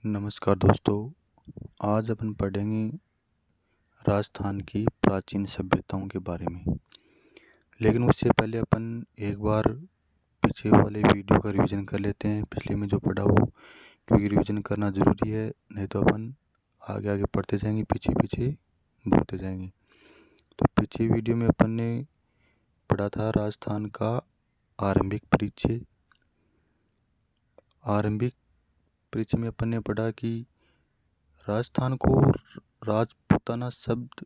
नमस्कार दोस्तों। आज अपन पढ़ेंगे राजस्थान की प्राचीन सभ्यताओं के बारे में। लेकिन उससे पहले अपन एक बार पीछे वाले वीडियो का रिवीजन कर लेते हैं, पिछले में जो पढ़ा हो, क्योंकि रिवीजन करना ज़रूरी है, नहीं तो अपन आगे आगे पढ़ते जाएंगे, पीछे पीछे भूलते जाएंगे। तो पिछले वीडियो में अपन ने पढ़ा था राजस्थान का आरंभिक परिचय। आरंभिक परिचय में अपन ने पढ़ा कि राजस्थान को राजपूताना शब्द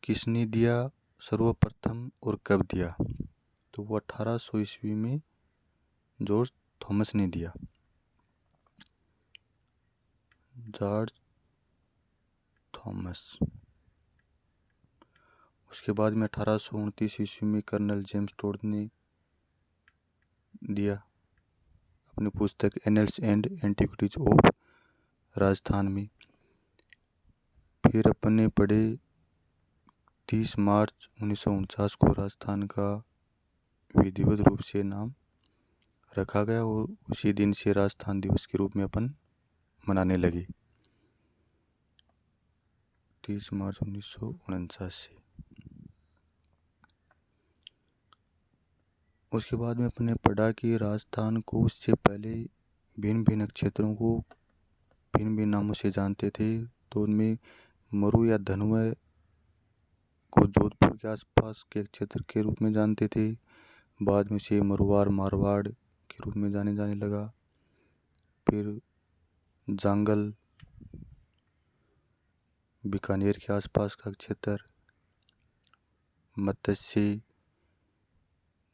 किसने दिया सर्वप्रथम और कब दिया। तो वो 1800 ईस्वी में जॉर्ज थॉमस ने दिया। George Thomas. उसके बाद में 1829 ईस्वी में कर्नल जेम्स टोड ने दिया अपनी पुस्तक annuls and antiquities of Rajasthan में। फिर अपन ने पढ़े 30 मार्च 1949 को राजस्थान का विधिवत रूप से नाम रखा गया और उसी दिन से राजस्थान दिवस के रूप में अपन मनाने लगे, 30 मार्च 1949 से। उसके बाद में अपने पढ़ा कि राजस्थान को उससे पहले भिन्न भिन्न क्षेत्रों को भिन्न भिन्न नामों से जानते थे। तो उनमें मरु या धनुआ को जोधपुर के आसपास के क्षेत्र के रूप में जानते थे। बाद में से मरुवार मारवाड़ के रूप में जाने लगा। फिर जांगल बीकानेर के आसपास का क्षेत्र, मत्स्य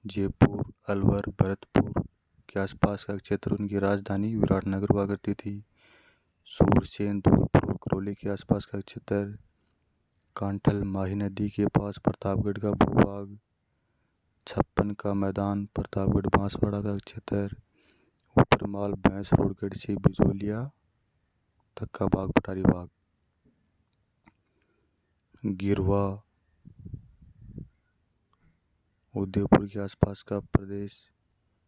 जयपुर अलवर भरतपुर के आसपास का क्षेत्र, उनकी राजधानी विराटनगर हुआ करती थी। सूरसेन धौलपुर करौली के आसपास का क्षेत्र, कांठल माही नदी के पास प्रतापगढ़ का भूभाग, छप्पन का मैदान प्रतापगढ़ बांसवाड़ा का क्षेत्र, ऊपरमाल भैंस रोडगढ़ से बिजोलिया तक का भाग पठारी भाग, गिरवा उदयपुर के आसपास का प्रदेश,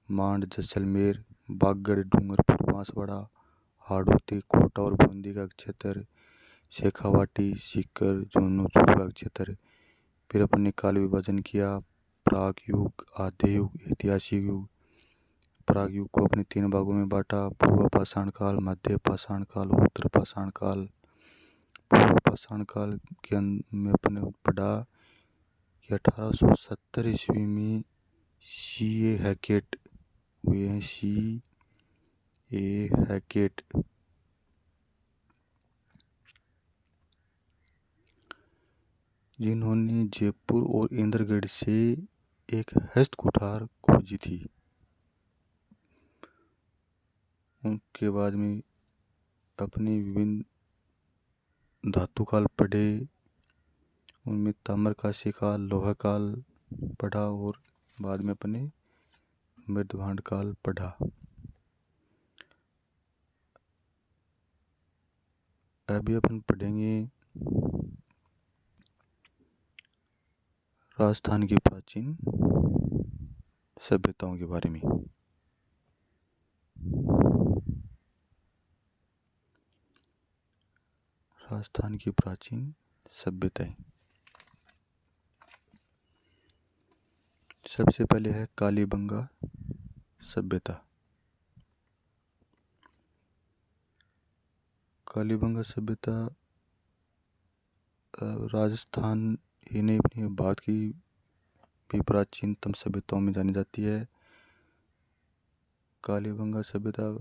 मांड जैसलमेर बागड़ डूंगरपुर बांसवाड़ा हाड़ौती कोटा और बूंदी का क्षेत्र, शेखावाटी सीकर झुंझुनू का क्षेत्र। फिर अपन ने काल विभाजन किया, प्राग युग, आद्य युग, ऐतिहासिक युग। प्राग युग को अपने 3 भागों में बांटा, पूर्व पाषाण काल, मध्य पाषाण काल और उत्तर पाषाण काल। पूर्व पाषाण काल के में अपने पढ़ा कि 1870 ईस्वी में C.A. हैकेट हुए हैं। C.A. हैकेट जिन्होंने जयपुर और इंद्रगढ़ से एक हस्त कुठार खोजी थी। उनके बाद में अपने विभिन्न धातु काल पढ़े, उनमें ताम्रकांस्य काल, लोहा काल पढ़ा और बाद में अपने मृदभांड काल पढ़ा। अभी अपन पढ़ेंगे राजस्थान की प्राचीन सभ्यताओं के बारे में। राजस्थान की प्राचीन सभ्यताएं। सबसे पहले है कालीबंगा सभ्यता। कालीबंगा सभ्यता राजस्थान ही नहीं अपनी भारत की भी प्राचीनतम सभ्यताओं में जानी जाती है। कालीबंगा सभ्यता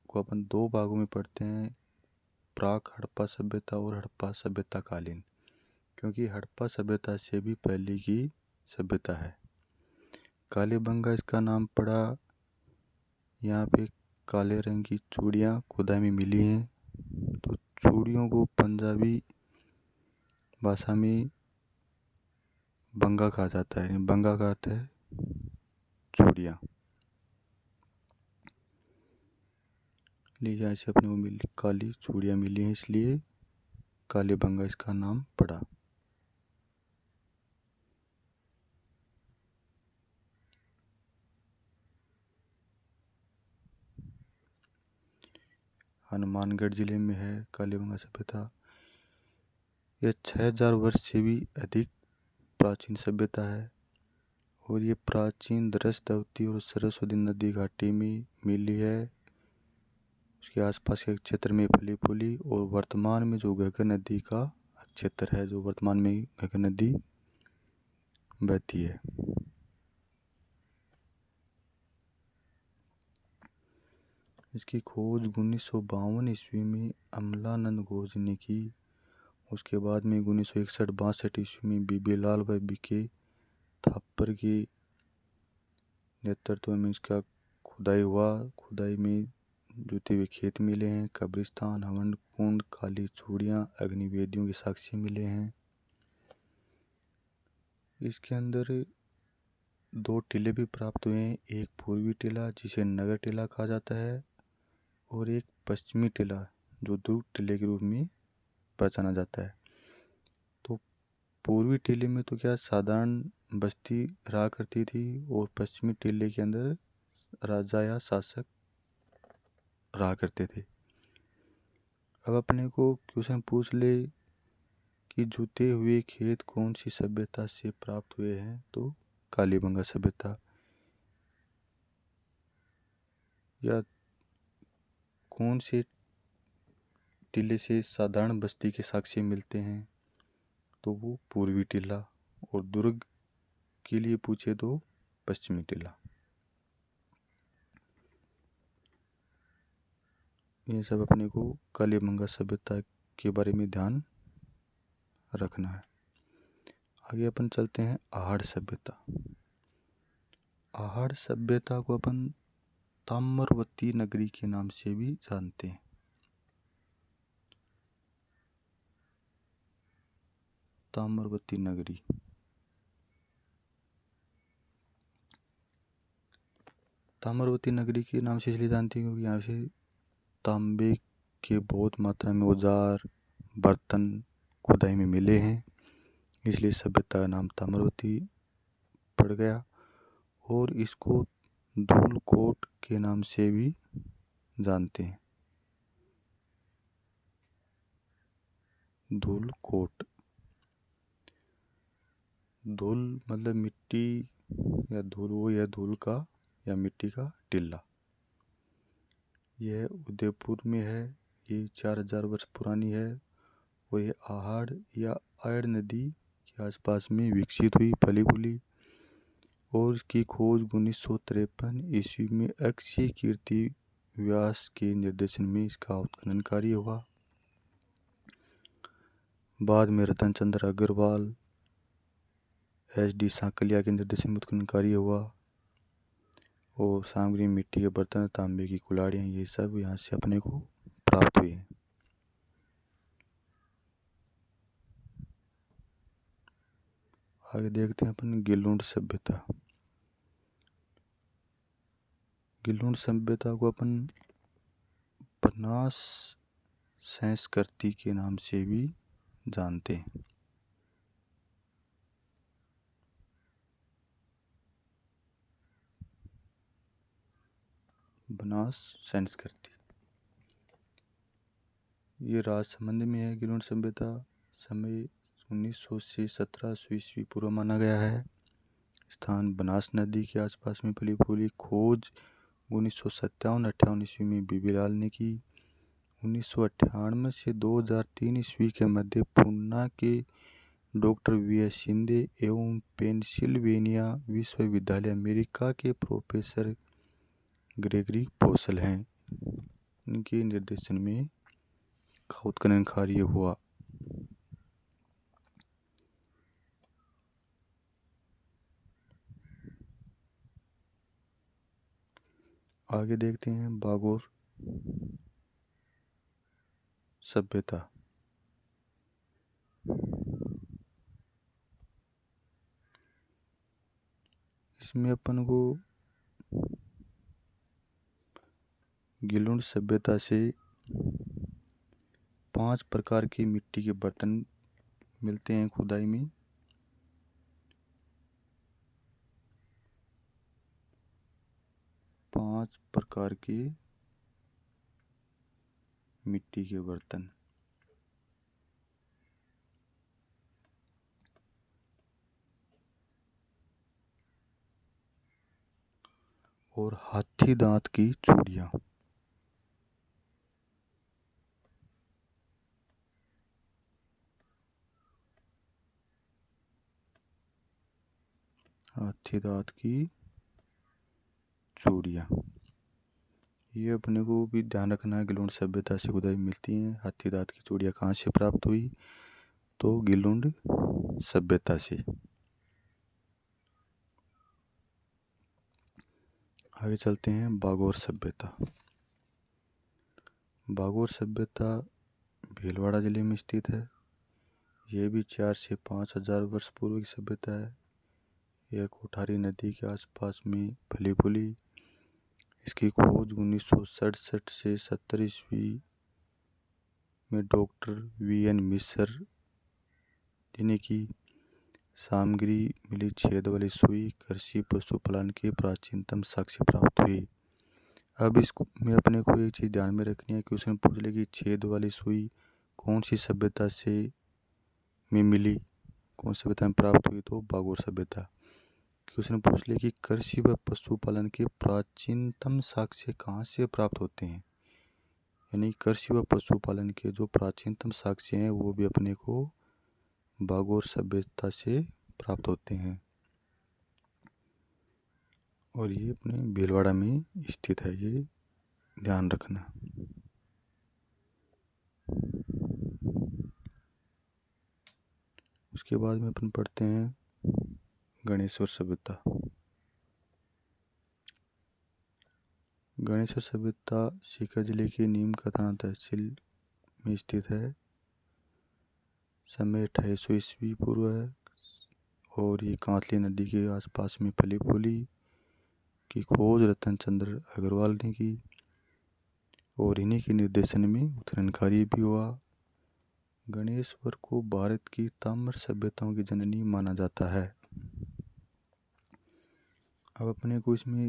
को अपन 2 भागों में पढ़ते हैं, प्राक हड़प्पा सभ्यता और हड़प्पा सभ्यता कालीन, क्योंकि हड़प्पा सभ्यता से भी पहले की सभ्यता है। कालीबंगा इसका नाम पड़ा, यहाँ पे काले रंग की चूड़ियाँ खुदाई में मिली हैं। तो चूड़ियों को पंजाबी भाषा में बंगा कहा जाता है। बंगा का अर्थ है चूड़ियाँ। यहाँ से अपने को काली चूड़ियाँ मिली हैं, इसलिए कालीबंगा इसका नाम पड़ा। हनुमानगढ़ जिले में है कालीबंगा सभ्यता। यह 6000 वर्ष से भी अधिक प्राचीन सभ्यता है और ये प्राचीन दृष्टवती और सरस्वती नदी घाटी में मिली है। उसके आसपास के क्षेत्र में फली फूली और वर्तमान में जो घग्गर नदी का क्षेत्र है, जो वर्तमान में घग्गर नदी बहती है। इसकी खोज 1952 ईस्वी में अमलानंद घोष ने की। उसके बाद में 1961-62 ईस्वी में बीबी लाल व बीके थापर के नेतृत्व में इसका खुदाई हुआ। खुदाई में जुते हुए खेत मिले हैं, कब्रिस्तान, हवन कुंड, काली चूड़ियाँ, अग्निवेदियों के साक्ष्य मिले हैं। इसके अंदर 2 टीले भी प्राप्त हुए हैं। एक पूर्वी टीला जिसे नगर टीला कहा जाता है और एक पश्चिमी टीला जो दुर्ग टीले के रूप में पहचाना जाता है। तो पूर्वी टीले में तो क्या साधारण बस्ती रहा करती थी और पश्चिमी टीले के अंदर राजा या शासक रहा करते थे। अब अपने को क्वेश्चन पूछ ले कि जुते हुए खेत कौन सी सभ्यता से प्राप्त हुए हैं, तो कालीबंगा सभ्यता। या कौन से टीले से साधारण बस्ती के साक्ष्य मिलते हैं, तो वो पूर्वी टीला। और दुर्ग के लिए पूछे तो पश्चिमी टीला। ये सब अपने को कालीबंगा सभ्यता के बारे में ध्यान रखना है। आगे अपन चलते हैं आहड़ सभ्यता। आहड़ सभ्यता को अपन ताम्रवती नगरी के नाम से भी जानते हैं। ताम्रवती नगरी। ताम्रवती नगरी के नाम से इसलिए जानते हैं क्योंकि यहाँ से तांबे के बहुत मात्रा में औजार बर्तन खुदाई में मिले हैं, इसलिए सभ्यता का नाम ताम्रवती पड़ गया। और इसको धूलकोट के नाम से भी जानते हैं। धूलकोट, धूल मतलब मिट्टी या धूल, वो या धूल का या मिट्टी का टिल्ला। यह उदयपुर में है। ये 4000 वर्ष पुरानी है और ये आहड़ या आयड़ नदी के आसपास में विकसित हुई, फली फूली। और इसकी खोज 1953 ईस्वी में अक्षय कीर्ति व्यास के निर्देशन में इसका उत्खनन कार्य हुआ। बाद में रतन चंद्र अग्रवाल, SD सांकलिया के निर्देशन में उत्खनन कार्य हुआ। और सामग्री मिट्टी के बर्तन, तांबे की कुल्हाड़ियाँ, ये सब यहाँ से अपने को प्राप्त हुई हैं। आगे देखते हैं अपन गिलुंड सभ्यता। गिलुंड सभ्यता को अपन बनास संस्कृति के नाम से भी जानते हैं। बनास संस्कृति ये राजसमंद में है। गिलुंड सभ्यता समय 1900 से 1700 ईस्वी पूर्व माना गया है। स्थान बनास नदी के आसपास में फली फूली। खोज 1957-58 ईस्वी में बीबीलाल ने की। 1998 से 2003 ईस्वी के मध्य पूना के डॉक्टर VS शिंदे एवं पेंसिल्वेनिया विश्वविद्यालय अमेरिका के प्रोफेसर ग्रेगरी पोसल हैं, इनके निर्देशन में उत्खनन कार्य हुआ। आगे देखते हैं बागोर सभ्यता। इसमें अपन को गिलुंड सभ्यता से 5 प्रकार की मिट्टी के बर्तन मिलते हैं खुदाई में। पांच प्रकार के मिट्टी के बर्तन। और हाथी दांत की चूड़ियाँ। हाथी दांत की चूड़ियाँ, ये अपने को भी ध्यान रखना है। गिलुंड सभ्यता से खुदाई मिलती हैं। हाथी दांत की चूड़ियाँ कहाँ से प्राप्त हुई? तो गिलुंड सभ्यता से। आगे चलते हैं। बागोर सभ्यता। बागोर सभ्यता भीलवाड़ा जिले में स्थित है। यह भी 4 से 5 हजार वर्ष पूर्व की सभ्यता है। यह कोठारी नदी के आसपास में फली फूली। इसकी खोज 1967 से 70 ईस्वी में डॉक्टर वी.एन. मिसर जिन्हें की सामग्री मिली छेद वाली सुई, कृषि पशुपालन के प्राचीनतम साक्ष्य प्राप्त हुई। अब इसमें अपने को एक चीज़ ध्यान में रखनी है कि उसने पूछ लिया कि छेद वाली सुई कौन सी सभ्यता से में मिली, कौन सी सभ्यता में प्राप्त हुई? तो बागोर सभ्यता। कि उसने पूछ लिया कि कृषि व पशुपालन के प्राचीनतम साक्ष्य कहाँ से प्राप्त होते हैं, यानी कृषि व पशुपालन के जो प्राचीनतम साक्ष्य हैं वो भी अपने को बागोर सभ्यता से प्राप्त होते हैं। और ये अपने भीलवाड़ा में स्थित है, ये ध्यान रखना। उसके बाद में अपन पढ़ते हैं गणेश्वर सभ्यता। गणेश्वर सभ्यता सीकर जिले के नीम का थाना तहसील में स्थित है। समय 2800 ईस्वी पूर्व है और ये कांतली नदी के आसपास में फली फूली। की खोज रतन चंद्र अग्रवाल ने की और इन्हीं के निर्देशन में उत्खनन कार्य भी हुआ। गणेश्वर को भारत की ताम्र सभ्यताओं की जननी माना जाता है। अब अपने को इसमें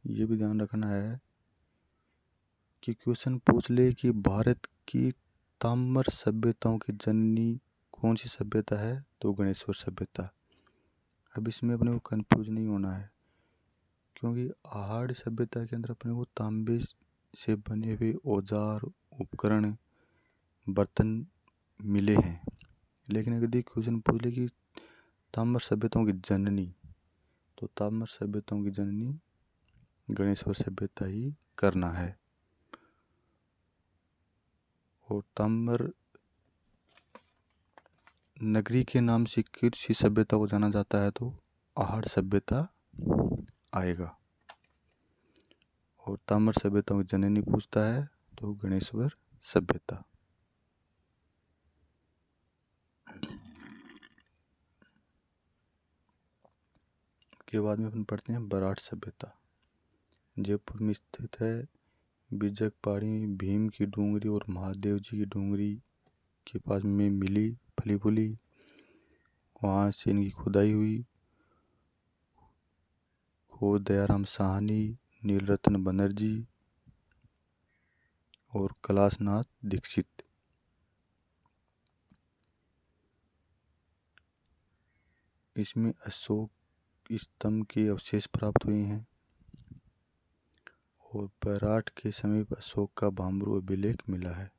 ये भी ध्यान रखना है कि क्वेश्चन पूछ ले कि भारत की ताम्र सभ्यताओं की जननी कौन सी सभ्यता है, तो गणेश्वर सभ्यता। अब इसमें अपने को कंफ्यूज नहीं होना है, क्योंकि आहड़ सभ्यता के अंदर अपने को तांबे से बने हुए औजार, उपकरण, बर्तन मिले हैं। लेकिन अगर क्वेश्चन पूछ ले कि ताम्र सभ्यताओं की जननी, तो ताम्र सभ्यताओं की जननी गणेश्वर सभ्यता ही करना है। और ताम्र नगरी के नाम से किसी सभ्यता को जाना जाता है तो आहड़ सभ्यता आएगा। और ताम्र सभ्यताओं की जननी पूछता है तो गणेश्वर सभ्यता। के बाद में अपन पढ़ते हैं बराठ सभ्यता। जयपुर में स्थित है। बिजक पहाड़ी भीम की डूंगरी और महादेव जी की डूंगरी के पास में मिली फली फूली, वहाँ से इनकी खुदाई हुई। खोज दयाराम साहनी, नीलरत्न बनर्जी और कैलाशनाथ दीक्षित। इसमें अशोक स्तंभ के अवशेष प्राप्त हुए हैं और बराठ के समीप अशोक का भाम्रू अभिलेख मिला है।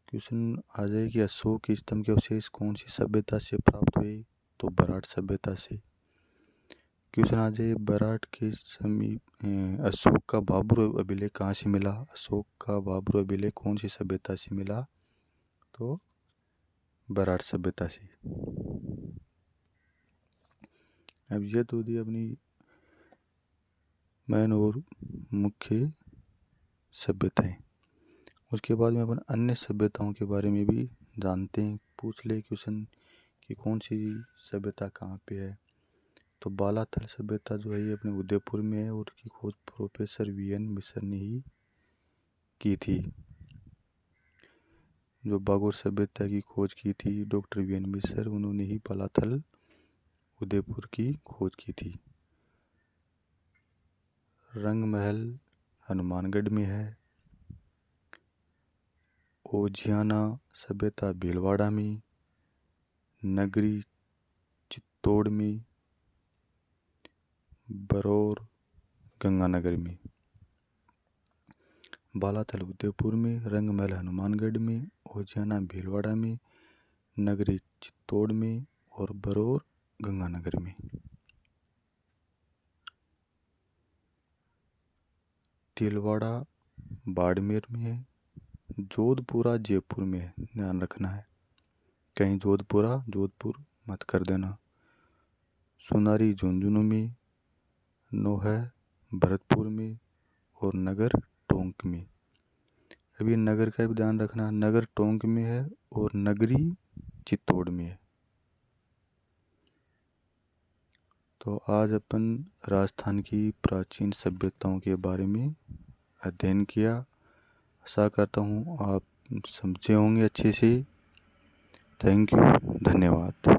क्वेश्चन आ जाए कि अशोक स्तंभ के अवशेष कौन सी सभ्यता से प्राप्त हुए, तो बराठ सभ्यता से। क्वेश्चन आ जाए बराठ के समीप अशोक का भाब्रू अभिलेख कहाँ से मिला, अशोक का भाब्रू अभिलेख कौन सी सभ्यता से मिला, तो बराठ सभ्यता से। अब ये तो दी अपनी मैन और मुख्य सभ्यताएं। उसके बाद में अपन अन्य सभ्यताओं के बारे में भी जानते हैं। पूछ ले क्वेश्चन कि कौन सी सभ्यता कहाँ पे है, तो बालाथल सभ्यता जो है ये अपने उदयपुर में है और उसकी खोज प्रोफेसर वी.एन. मिसर ने ही की थी। जो बागोर सभ्यता की खोज की थी डॉक्टर वी.एन. मिसर, उन्होंने ही बालाथल उदयपुर की खोज की थी। रंग महल हनुमानगढ़ में है। ओजियाना सभ्यता भीलवाड़ा में, नगरी चित्तौड़ में, बरौर गंगानगर में, बालाथल उदयपुर में, रंगमहल हनुमानगढ़ में, ओजियाना भीलवाड़ा में, नगरी चित्तौड़ में और बरौर गंगानगर में। तिलवाड़ा बाड़मेर में है, जोधपुरा जयपुर में है, ध्यान रखना है, कहीं जोधपुर मत कर देना। सोनारी झुंझुनू में, नोहर भरतपुर में और नगर टोंक में। अभी नगर का भी ध्यान रखना, नगर टोंक में है और नगरी चित्तौड़ में है। तो आज अपन राजस्थान की प्राचीन सभ्यताओं के बारे में अध्ययन किया। आशा करता हूँ आप समझे होंगे अच्छे से। थैंक यू, धन्यवाद।